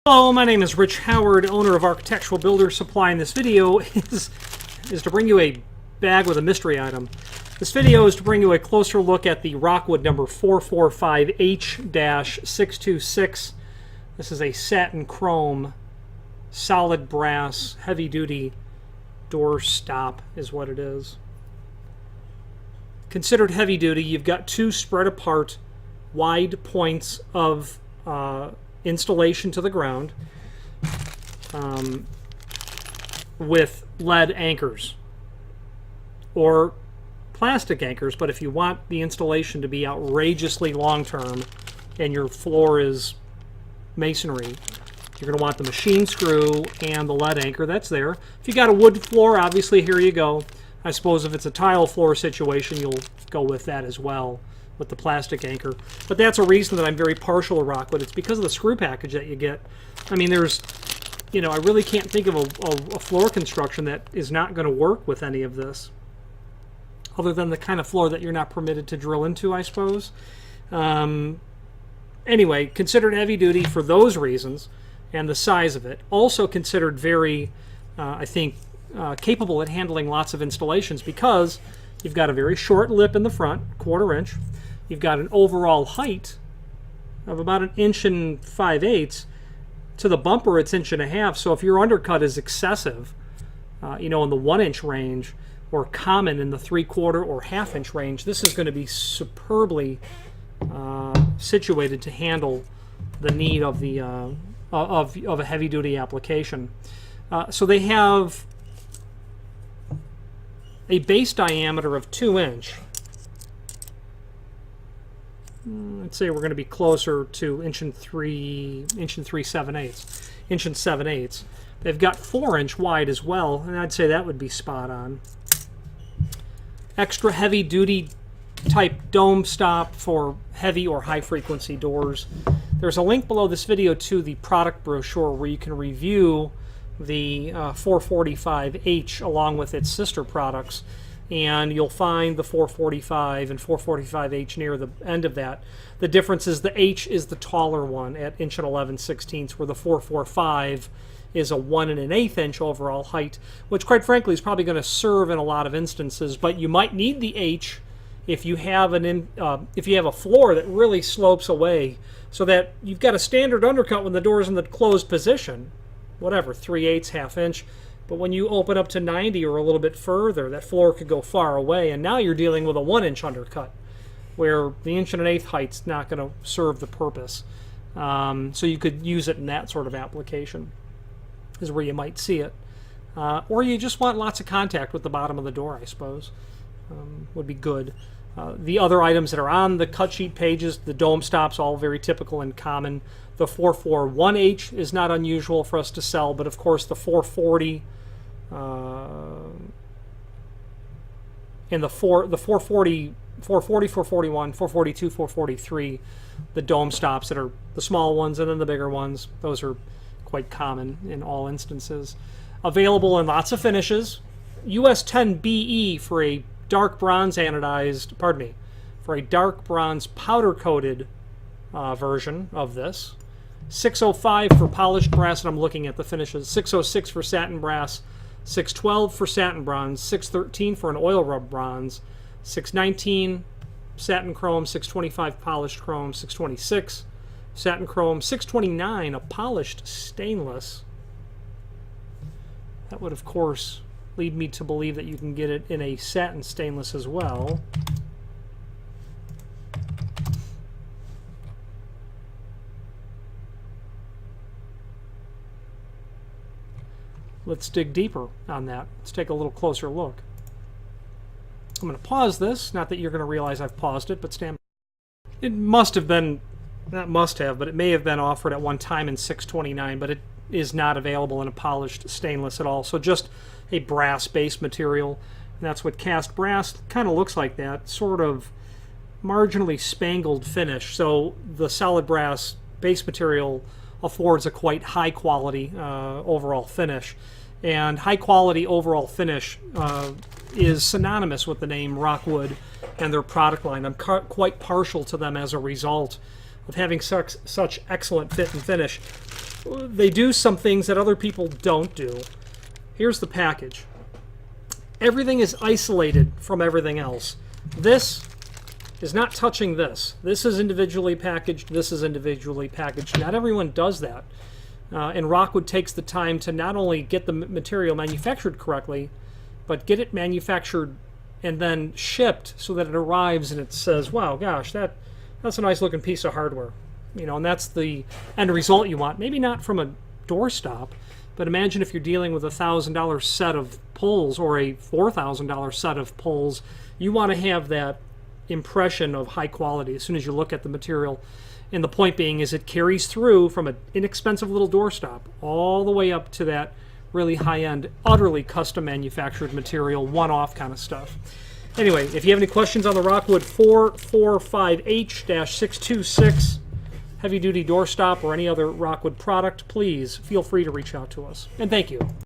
Hello, my name is Rich Howard, owner of Architectural Builder Supply, and this video is to bring you a bag with a mystery item. This video is to bring you a closer look at the Rockwood number 445H-626. This is a satin chrome, solid brass, heavy-duty door stop is what it is. Considered heavy-duty, you've got two spread-apart wide points of installation to the ground with lead anchors or plastic anchors, but if you want the installation to be outrageously long-term and your floor is masonry, you're going to want the machine screw and the lead anchor that's there. If you got a wood floor, obviously here you go. I suppose if it's a tile floor situation, you'll go with that as well, with the plastic anchor. But that's a reason that I'm very partial to Rockwood. It's because of the screw package that you get. I mean, there's, you know, I really can't think of a floor construction that is not going to work with any of this, other than the kind of floor that you're not permitted to drill into, I suppose. Anyway, considered heavy duty for those reasons and the size of it. Also considered very, I think, capable at handling lots of installations because you've got a very short lip in the front, 1/4 inch. You've got an overall height of about 1 5/8 inches. To the bumper, it's 1.5 inches. So if your undercut is excessive, you know, in the 1-inch range, or common in the 3/4 or 1/2 inch range, this is going to be superbly situated to handle the need of the of a heavy-duty application. So they have a base diameter of 2 inch. Let's say we're going to be closer to 1 7/8 inches. They've got 4-inch wide as well, and I'd say that would be spot on. Extra heavy duty type dome stop for heavy or high frequency doors. There's a link below this video to the product brochure where you can review the 445H along with its sister products, and you'll find the 445 and 445H near the end of that. The difference is the H is the taller one at 1 11/16, where the 445 is a 1 1/8 inch overall height, which quite frankly is probably going to serve in a lot of instances, but you might need the H if you have a floor that really slopes away, so that you've got a standard undercut when the door is in the closed position, whatever, 3/8, 1/2 inch. But when you open up to 90 or a little bit further, that floor could go far away, and now you're dealing with a 1-inch undercut, where the 1 1/8 height's not going to serve the purpose. So you could use it in that sort of application, is where you might see it. Or you just want lots of contact with the bottom of the door, I suppose. Would be good. The other items that are on the cut sheet pages, the dome stops, all very typical and common. The 441H is not unusual for us to sell, but of course the 440 and the 440, 441, 442, 443, the dome stops that are the small ones and then the bigger ones, those are quite common in all instances. Available in lots of finishes. US 10BE for a dark bronze anodized, for a dark bronze powder coated version of this. 605 for polished brass, and I'm looking at the finishes. 606 for satin brass, 612 for satin bronze, 613 for an oil rub bronze, 619 satin chrome, 625 polished chrome, 626 satin chrome, 629 a polished stainless. That would of course lead me to believe that you can get it in a satin stainless as well. Let's dig deeper on that. Let's take a little closer look. I'm going to pause this. Not that you're going to realize I've paused it, but stand. It must have been, not must have, but it may have been offered at one time in 629, but it is not available in a polished stainless at all. So just a brass base material. And that's what cast brass kind of looks like, that sort of marginally spangled finish. So the solid brass base material affords a quite high quality overall finish, and high quality overall finish is synonymous with the name Rockwood and their product line. I'm quite partial to them as a result of having such excellent fit and finish. they do some things that other people don't do. Here's the package. Everything is isolated from everything else. This is not touching this. This is individually packaged. This is individually packaged. Not everyone does that. And Rockwood takes the time to not only get the material manufactured correctly, but get it manufactured and then shipped so that it arrives and it says, wow, gosh, that's a nice looking piece of hardware. You know, and that's the end result you want. Maybe not from a doorstop, but imagine if you're dealing with a $1,000 set of pulls or a $4,000 set of pulls. You want to have that impression of high quality as soon as you look at the material. And the point being is it carries through from an inexpensive little doorstop all the way up to that really high-end, utterly custom manufactured material, one-off kind of stuff. Anyway, if you have any questions on the Rockwood 445H-626 heavy-duty doorstop or any other Rockwood product, please feel free to reach out to us. And thank you.